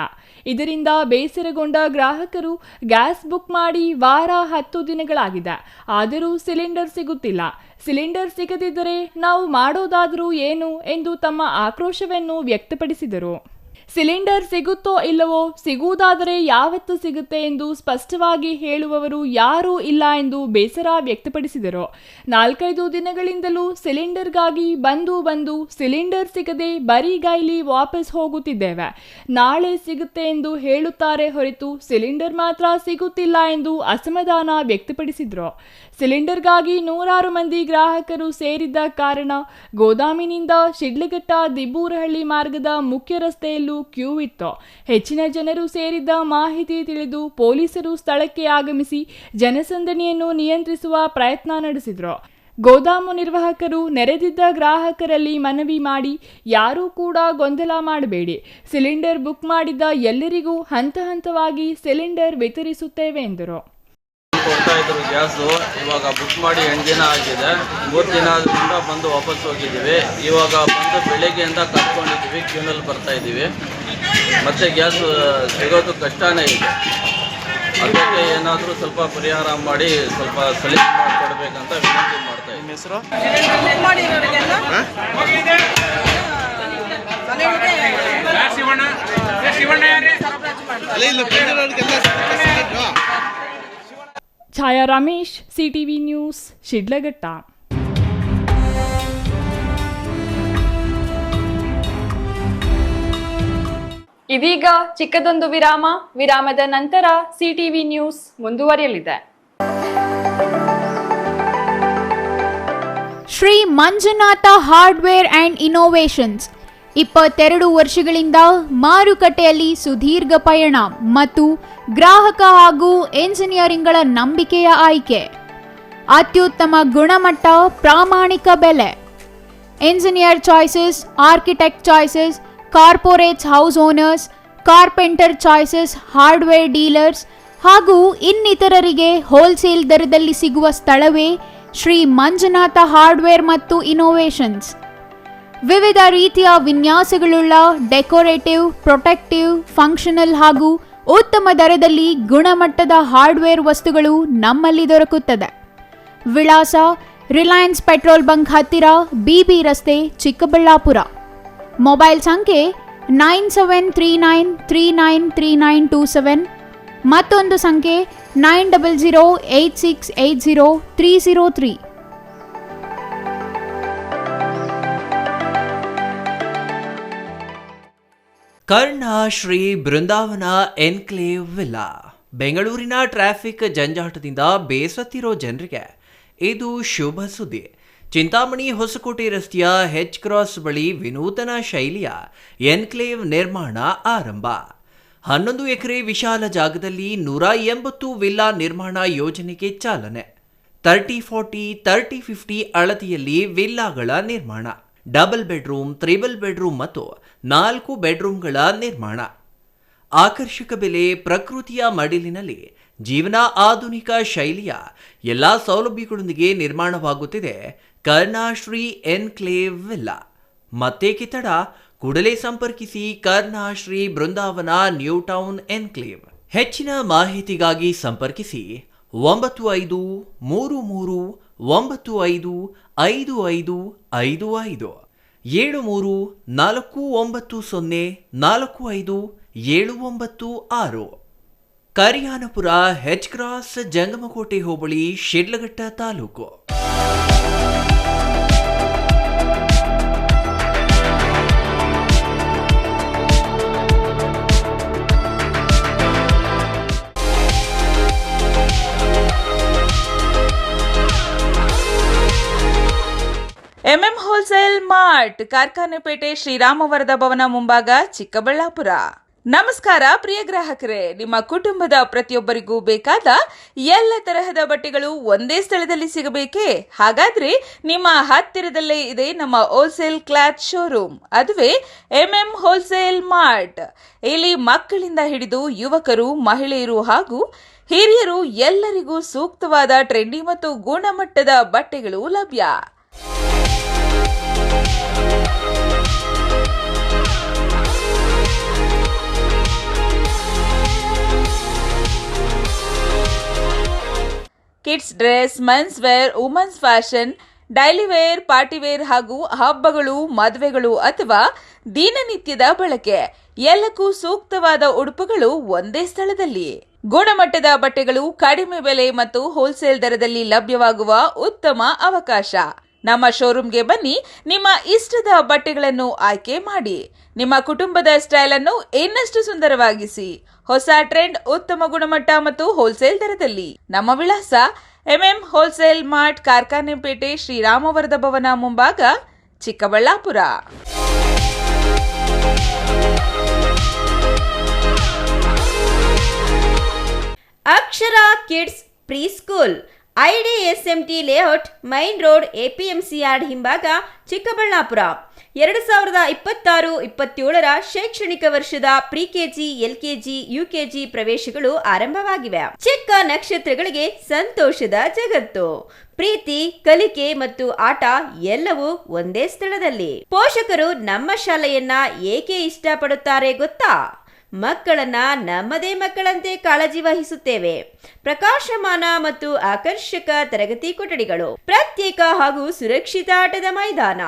ಇದರಿಂದ ಬೇಸರಗೊಂಡ ಗ್ರಾಹಕರು ಗ್ಯಾಸ್ ಬುಕ್ ಮಾಡಿ ವಾರ 10 ದಿನಗಳಾಗಿದೆ, ಆದರೂ ಸಿಲಿಂಡರ್ ಸಿಗುತ್ತಿಲ್ಲ. ಸಿಲಿಂಡರ್ ಸಿಗದಿದ್ದರೆ ನಾವು ಮಾಡೋದಾದರೂ ಏನು ಎಂದು ತಮ್ಮ ಆಕ್ರೋಶವನ್ನು ವ್ಯಕ್ತಪಡಿಸಿದರು. ಸಿಲಿಂಡರ್ ಸಿಗುತ್ತೋ ಇಲ್ಲವೋ, ಸಿಗುವುದಾದರೆ ಯಾವತ್ತು ಸಿಗುತ್ತೆ ಎಂದು ಸ್ಪಷ್ಟವಾಗಿ ಹೇಳುವವರು ಯಾರೂ ಇಲ್ಲ ಎಂದು ಬೇಸರ ವ್ಯಕ್ತಪಡಿಸಿದರು. 4-5 ದಿನಗಳಿಂದಲೂ ಸಿಲಿಂಡರ್ಗಾಗಿ ಬಂದು ಸಿಲಿಂಡರ್ ಸಿಗದೆ ಬರಿಗೈಲಿ ವಾಪಸ್ ಹೋಗುತ್ತಿದ್ದೇವೆ. ನಾಳೆ ಸಿಗುತ್ತೆ ಎಂದು ಹೇಳುತ್ತಾರೆ ಹೊರತು ಸಿಲಿಂಡರ್ ಮಾತ್ರ ಸಿಗುತ್ತಿಲ್ಲ ಎಂದು ಅಸಮಾಧಾನ ವ್ಯಕ್ತಪಡಿಸಿದರು. ಸಿಲಿಂಡರ್ಗಾಗಿ ನೂರಾರು ಮಂದಿ ಗ್ರಾಹಕರು ಸೇರಿದ್ದ ಕಾರಣ ಗೋದಾಮಿನಿಂದ ಶಿಡ್ಲಘಟ್ಟ ದಿಬ್ಬೂರಹಳ್ಳಿ ಮಾರ್ಗದ ಮುಖ್ಯ ರಸ್ತೆಯಲ್ಲೂ ಕ್ಯೂ ಇತ್ತು. ಹೆಚ್ಚಿನ ಜನರು ಸೇರಿದ್ದ ಮಾಹಿತಿ ತಿಳಿದು ಪೊಲೀಸರು ಸ್ಥಳಕ್ಕೆ ಆಗಮಿಸಿ ಜನಸಂದಣಿಯನ್ನು ನಿಯಂತ್ರಿಸುವ ಪ್ರಯತ್ನ ನಡೆಸಿದರು. ಗೋದಾಮು ನಿರ್ವಾಹಕರು ನೆರೆದಿದ್ದ ಗ್ರಾಹಕರಲ್ಲಿ ಮನವಿ ಮಾಡಿ ಯಾರೂ ಕೂಡ ಗೊಂದಲ ಮಾಡಬೇಡಿ, ಸಿಲಿಂಡರ್ ಬುಕ್ ಮಾಡಿದ್ದ ಎಲ್ಲರಿಗೂ ಹಂತ ಹಂತವಾಗಿ ಸಿಲಿಂಡರ್ ವಿತರಿಸುತ್ತೇವೆ ಎಂದರು. ಕೊಡ್ತಾ ಇದ್ರು ಗ್ಯಾಸು, ಇವಾಗ ಬುಕ್ ಮಾಡಿ 8 ದಿನ ಆಗಿದೆ. 3 ದಿನದಿಂದ ಬಂದು ವಾಪಸ್ ಹೋಗಿದ್ದೀವಿ. ಇವಾಗ ಬಂದು ಬೆಳಗ್ಗೆಯಿಂದ ಕರ್ಕೊಂಡಿದ್ದೀವಿ, ಕ್ಯೂನಲ್ಲಿ ಬರ್ತಾ ಇದ್ದೀವಿ. ಮತ್ತೆ ಗ್ಯಾಸ್ ಸಿಗೋದು ಕಷ್ಟನೇ ಇದೆ. ಅದಕ್ಕೆ ಏನಾದರೂ ಸ್ವಲ್ಪ ಪರಿಹಾರ ಮಾಡಿ ಸ್ವಲ್ಪ ಸಲೀಸ್ ಮಾಡಿಕೊಡ್ಬೇಕಂತ ವಿನಂತಿ ಮಾಡ್ತಾ ಇದ್ದೀನಿ. ಹೆಸರು ಛಾಯಾ ರಮೇಶ್, ಸಿಟಿವಿ ನ್ಯೂಸ್, ಶಿಡ್ಲಘಟ್ಟ. ಇದೀಗ ಚಿಕ್ಕದೊಂದು ವಿರಾಮ. ವಿರಾಮದ ನಂತರ ಸಿಟಿವಿ ನ್ಯೂಸ್ ಮುಂದುವರಿಯಲಿದೆ. Shri Manjunatha hardware and innovations 22 ವರ್ಷಗಳಿಂದ ಮಾರುಕಟ್ಟೆಯಲ್ಲಿ ಸುದೀರ್ಘ ಪಯಣ ಮತ್ತು ಗ್ರಾಹಕ ಹಾಗೂ ಎಂಜಿನಿಯರಿಂಗ್ಗಳ ನಂಬಿಕೆಯ ಆಯ್ಕೆ. ಅತ್ಯುತ್ತಮ ಗುಣಮಟ್ಟ, ಪ್ರಾಮಾಣಿಕ ಬೆಲೆ. Engineer choices, architect choices, corporates, house owners, carpenter choices, hardware dealers ಹಾಗೂ ಇನ್ನಿತರರಿಗೆ ಹೋಲ್ಸೇಲ್ ದರದಲ್ಲಿ ಸಿಗುವ ಸ್ಥಳವೇ ಶ್ರೀ ಮಂಜುನಾಥ ಹಾರ್ಡ್ವೇರ್ ಮತ್ತು ಇನ್ನೋವೇಷನ್ಸ್. ವಿವಿಧ ರೀತಿಯ ವಿನ್ಯಾಸಗಳುಳ್ಳ ಡೆಕೋರೇಟಿವ್, ಪ್ರೊಟೆಕ್ಟಿವ್, ಫಂಕ್ಷನಲ್ ಹಾಗೂ ಉತ್ತಮ ದರದಲ್ಲಿ ಗುಣಮಟ್ಟದ ಹಾರ್ಡ್ವೇರ್ ವಸ್ತುಗಳು ನಮ್ಮಲ್ಲಿ ದೊರಕುತ್ತದೆ. ವಿಳಾಸ ರಿಲಯನ್ಸ್ ಪೆಟ್ರೋಲ್ ಬಂಕ್ ಹತ್ತಿರ, ಬಿಬಿ ರಸ್ತೆ, ಚಿಕ್ಕಬಳ್ಳಾಪುರ. ಮೊಬೈಲ್ ಸಂಖ್ಯೆ 9739393927, ಮತ್ತೊಂದು ಸಂಖ್ಯೆ 9008680303. ಕರ್ಣ ಶ್ರೀ ಬೃಂದಾವನ ಎನ್ಕ್ಲೇವ್ ವಿಲ್ಲಾ. ಬೆಂಗಳೂರಿನ ಟ್ರಾಫಿಕ್ ಜಂಜಾಟದಿಂದ ಬೇಸತ್ತಿರೋ ಜನರಿಗೆ ಇದು ಶುಭ ಸುದ್ದಿ. ಚಿಂತಾಮಣಿ ಹೊಸಕೋಟೆ ರಸ್ತೆಯ ಹೆಚ್ ಕ್ರಾಸ್ ಬಳಿ ವಿನೂತನ ಶೈಲಿಯ ಎನ್ಕ್ಲೇವ್ ನಿರ್ಮಾಣ ಆರಂಭ. 11 ಎಕರೆ ವಿಶಾಲ ಜಾಗದಲ್ಲಿ 180 ವಿಲ್ಲಾ ನಿರ್ಮಾಣ ಯೋಜನೆಗೆ ಚಾಲನೆ. 30-40, 30-50 ಅಳತೆಯಲ್ಲಿ ವಿಲ್ಲಾಗಳ ನಿರ್ಮಾಣ. ಡಬಲ್ ಬೆಡ್ರೂಮ್, ತ್ರಿಬಲ್ ಬೆಡ್ರೂಮ್ ಮತ್ತು 4 ಬೆಡ್ರೂಮ್ಗಳ ನಿರ್ಮಾಣ. ಆಕರ್ಷಕ ಬೆಲೆ, ಪ್ರಕೃತಿಯ ಮಡಿಲಿನಲ್ಲಿ ಜೀವನ, ಆಧುನಿಕ ಶೈಲಿಯ ಎಲ್ಲ ಸೌಲಭ್ಯಗಳೊಂದಿಗೆ ನಿರ್ಮಾಣವಾಗುತ್ತಿದೆ ಕರ್ಣಶ್ರೀ ಎನ್ಕ್ಲೇವ್ ವಿಲ್ಲಾ. ಮತ್ತೇಕೆ ತಡ, ಕೂಡಲೇ ಸಂಪರ್ಕಿಸಿ Karnashree Brindavan new town enclave. ಹೆಚ್ಚಿನ ಮಾಹಿತಿಗಾಗಿ ಸಂಪರ್ಕಿಸಿ 9533955555 7349045796. ಕರಿಯಾನಪುರ, ಹೆಚ್ ಕ್ರಾಸ್, ಜಂಗಮಕೋಟೆ ಹೋಬಳಿ, Sidlaghatta taluk. MM wholesale mart, Karkhanepete, ಶ್ರೀರಾಮವರದ ಭವನ ಮುಂಭಾಗ, ಚಿಕ್ಕಬಳ್ಳಾಪುರ. ನಮಸ್ಕಾರ ಪ್ರಿಯ ಗ್ರಾಹಕರೇ, ನಿಮ್ಮ ಕುಟುಂಬದ ಪ್ರತಿಯೊಬ್ಬರಿಗೂ ಬೇಕಾದ ಎಲ್ಲ ತರಹದ ಬಟ್ಟೆಗಳು ಒಂದೇ ಸ್ಥಳದಲ್ಲಿ ಸಿಗಬೇಕೇ? ಹಾಗಾದ್ರೆ ನಿಮ್ಮ ಹತ್ತಿರದಲ್ಲೇ ಇದೆ ನಮ್ಮ ಹೋಲ್ಸೇಲ್ ಕ್ಲಾತ್ ಶೋರೂಮ್, ಅದುವೇ ಎಂಎಂ ಹೋಲ್ಸೇಲ್ ಮಾರ್ಟ್. ಇಲ್ಲಿ ಮಕ್ಕಳಿಂದ ಹಿಡಿದು ಯುವಕರು, ಮಹಿಳೆಯರು ಹಾಗೂ ಹಿರಿಯರು ಎಲ್ಲರಿಗೂ ಸೂಕ್ತವಾದ ಟ್ರೆಂಡಿ ಮತ್ತು ಗುಣಮಟ್ಟದ ಬಟ್ಟೆಗಳು ಲಭ್ಯ. Kids dress, men's wear, women's fashion, daily wear, party wear ಹಾಗೂ ಹಬ್ಬಗಳು, ಮದುವೆಗಳು ಅಥವಾ ದಿನನಿತ್ಯದ ಬಳಕೆ ಎಲ್ಲಕ್ಕೂ ಸೂಕ್ತವಾದ ಉಡುಪುಗಳು ಒಂದೇ ಸ್ಥಳದಲ್ಲಿ. ಗುಣಮಟ್ಟದ ಬಟ್ಟೆಗಳು ಕಡಿಮೆ ಬೆಲೆ ಮತ್ತು ಹೋಲ್ಸೇಲ್ ದರದಲ್ಲಿ ಲಭ್ಯವಾಗುವ ಉತ್ತಮ ಅವಕಾಶ. ನಮ್ಮ ಶೋರೂಮ್ಗೆ ಬನ್ನಿ, ನಿಮ್ಮ ಇಷ್ಟದ ಬಟ್ಟೆಗಳನ್ನು ಆಯ್ಕೆ ಮಾಡಿ ನಿಮ್ಮ ಕುಟುಂಬದ ಸ್ಟೈಲ್ ಅನ್ನು ಇನ್ನಷ್ಟು ಸುಂದರವಾಗಿಸಿ. ಹೊಸ ಟ್ರೆಂಡ್, ಉತ್ತಮ ಗುಣಮಟ್ಟ ಮತ್ತು ಹೋಲ್ಸೇಲ್ ದರದಲ್ಲಿ. ನಮ್ಮ ವಿಳಾಸ ಎಂಎಂ ಹೋಲ್ಸೇಲ್ ಮಾರ್ಟ್, ಕಾರ್ಖಾನೆಪೇಟೆ, ಶ್ರೀರಾಮವರದ ಭವನ ಮುಂಭಾಗ, Chikkaballapur. Akshara kids pre school, IDSMT layout, main road, APMC yard ಹಿಂಭಾಗ, ಚಿಕ್ಕಬಳ್ಳಾಪುರ. 2026-27 ಶೈಕ್ಷಣಿಕ ವರ್ಷದ ಪ್ರಿ-KG, LKG, UKG ಪ್ರವೇಶಗಳು ಆರಂಭವಾಗಿವೆ. ಚಿಕ್ಕ ನಕ್ಷತ್ರಗಳಿಗೆ ಸಂತೋಷದ ಜಗತ್ತು. ಪ್ರೀತಿ, ಕಲಿಕೆ ಮತ್ತು ಆಟ ಎಲ್ಲವೂ ಒಂದೇ ಸ್ಥಳದಲ್ಲಿ. ಪೋಷಕರು ನಮ್ಮ ಶಾಲೆಯನ್ನ ಏಕೆ ಇಷ್ಟಪಡುತ್ತಾರೆ ಗೊತ್ತಾ? ಮಕ್ಕಳನ್ನ ನಮ್ಮದೇ ಮಕ್ಕಳಂತೆ ಕಾಳಜಿ ವಹಿಸುತ್ತೇವೆ. ಪ್ರಕಾಶಮಾನ ಮತ್ತು ಆಕರ್ಷಕ ತರಗತಿ ಕೊಠಡಿಗಳು, ಪ್ರತ್ಯೇಕ ಹಾಗೂ ಸುರಕ್ಷಿತ ಆಟದ ಮೈದಾನ,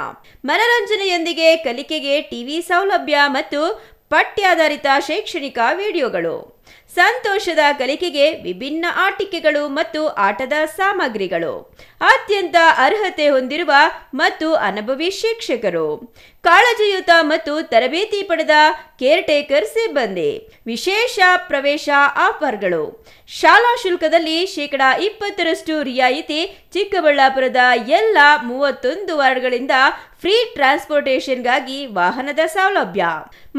ಮನರಂಜನೆಯೊಂದಿಗೆ ಕಲಿಕೆಗೆ ಟಿವಿ ಸೌಲಭ್ಯ ಮತ್ತು ಪಠ್ಯಾಧಾರಿತ ಶೈಕ್ಷಣಿಕ ವಿಡಿಯೋಗಳು, ಸಂತೋಷದ ಕಲಿಕೆಗೆ ವಿಭಿನ್ನ ಆಟಿಕೆಗಳು ಮತ್ತು ಆಟದ ಸಾಮಗ್ರಿಗಳು, ಅತ್ಯಂತ ಅರ್ಹತೆ ಹೊಂದಿರುವ ಮತ್ತು ಅನುಭವಿ ಶಿಕ್ಷಕರು, ಕಾಳಜಿಯುತ ಮತ್ತು ತರಬೇತಿ ಪಡೆದ ಕೇರ್ ಟೇಕರ್ ಸಿಬ್ಬಂದಿ, ವಿಶೇಷ ಪ್ರವೇಶ ಆಫರ್ಗಳು, ಶಾಲಾ ಶುಲ್ಕದಲ್ಲಿ 20% ರಿಯಾಯಿತಿ, ಚಿಕ್ಕಬಳ್ಳಾಪುರದ ಎಲ್ಲ 31 ವಾರ್ಡ್ಗಳಿಂದ ಫ್ರೀ ಟ್ರಾನ್ಸ್ಪೋರ್ಟೇಷನ್ಗಾಗಿ ವಾಹನದ ಸೌಲಭ್ಯ.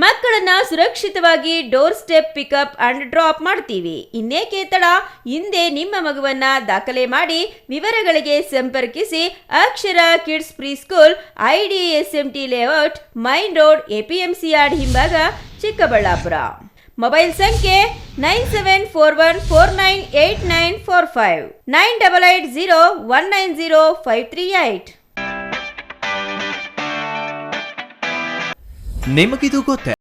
ಮಕ್ಕಳನ್ನ ಸುರಕ್ಷಿತವಾಗಿ door step pickup and drop ಮಾಡ್ತೀವಿ. ಇನ್ನೇಕೆ ತಡ, ಹಿಂದೆ ನಿಮ್ಮ ಮಗುವನ್ನ ದಾಖಲೆ ಮಾಡಿ. ವಿವರಗಳಿಗೆ ಸಂಪರ್ಕಿಸಿ Akshara kids pre school, IDSMT layout, main road, APMC yard ಹಿಂಭಾಗ, ಚಿಕ್ಕಬಳ್ಳಾಪುರ. ಮೊಬೈಲ್ ಸಂಖ್ಯೆ 9741498945, 9880190538. ನಿಮಗಿದು ಗೊತ್ತೇ?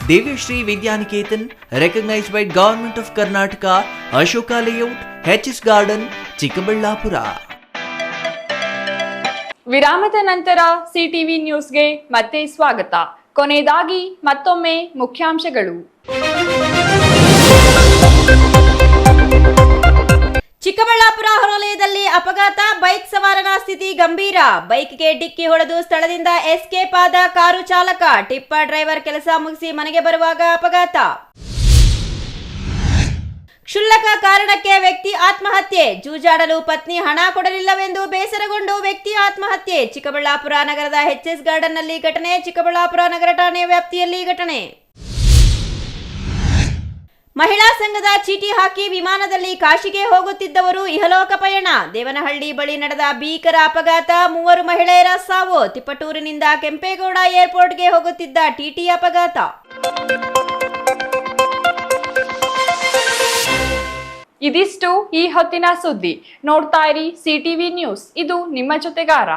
Devyashree Vidyanikethan, recognized by Government of Karnataka, Ashoka Layout, HS Garden, Chikkaballapura. ವಿರಾಮದ ನಂತರ ಸಿಟಿವಿ ನ್ಯೂಸ್ಗೆ ಮತ್ತೆ ಸ್ವಾಗತ. ಕೊನೆಯದಾಗಿ ಮತ್ತೊಮ್ಮೆ ಮುಖ್ಯಾಂಶಗಳು. ಚಿಕ್ಕಬಳ್ಳಾಪುರ ಹೊರವಲಯದಲ್ಲಿ ಅಪಘಾತ, ಬೈಕ್ ಸವಾರನ ಸ್ಥಿತಿ ಗಂಭೀರ. ಬೈಕ್ಗೆ ಡಿಕ್ಕಿ ಹೊಡೆದು ಸ್ಥಳದಿಂದ ಎಸ್ಕೇಪ್ ಆದ ಕಾರು ಚಾಲಕ. ಟಿಪ್ಪರ್ ಡ್ರೈವರ್ ಕೆಲಸ ಮುಗಿಸಿ ಮನೆಗೆ ಬರುವಾಗ ಅಪಘಾತ. ಕ್ಷುಲ್ಲಕ ಕಾರಣಕ್ಕೆ ವ್ಯಕ್ತಿ ಆತ್ಮಹತ್ಯೆ. ಜೂಜಾಡಲು ಪತ್ನಿ ಹಣ ಕೊಡಲಿಲ್ಲವೆಂದು ಬೇಸರಗೊಂಡು ವ್ಯಕ್ತಿ ಆತ್ಮಹತ್ಯೆ. ಚಿಕ್ಕಬಳ್ಳಾಪುರ ನಗರದ ಎಚ್ಎಸ್ ಗಾರ್ಡನ್ನಲ್ಲಿ ಘಟನೆ. ಚಿಕ್ಕಬಳ್ಳಾಪುರ ನಗರ ಠಾಣೆ ವ್ಯಾಪ್ತಿಯಲ್ಲಿ ಘಟನೆ. ಮಹಿಳಾ ಸಂಘದ ಚೀಟಿ ಹಾಕಿ ವಿಮಾನದಲ್ಲಿ ಕಾಶಿಗೆ ಹೋಗುತ್ತಿದ್ದವರು ಇಹಲೋಕ ಪಯಣ. ದೇವನಹಳ್ಳಿ ಬಳಿ ನಡೆದ ಭೀಕರ ಅಪಘಾತ, 3 ಮಹಿಳೆಯರ ಸಾವು. ತಿಪಟೂರಿನಿಂದ ಕೆಂಪೇಗೌಡ ಏರ್ಪೋರ್ಟ್ಗೆ ಹೋಗುತ್ತಿದ್ದ ಟಿಟಿ ಅಪಘಾತ. ಇದಿಷ್ಟು ಈ ಹೊತ್ತಿನ ಸುದ್ದಿ. ನೋಡ್ತಾ ಇರಿ ಸಿಟಿವಿ ನ್ಯೂಸ್, ಇದು ನಿಮ್ಮ ಜೊತೆಗಾರ.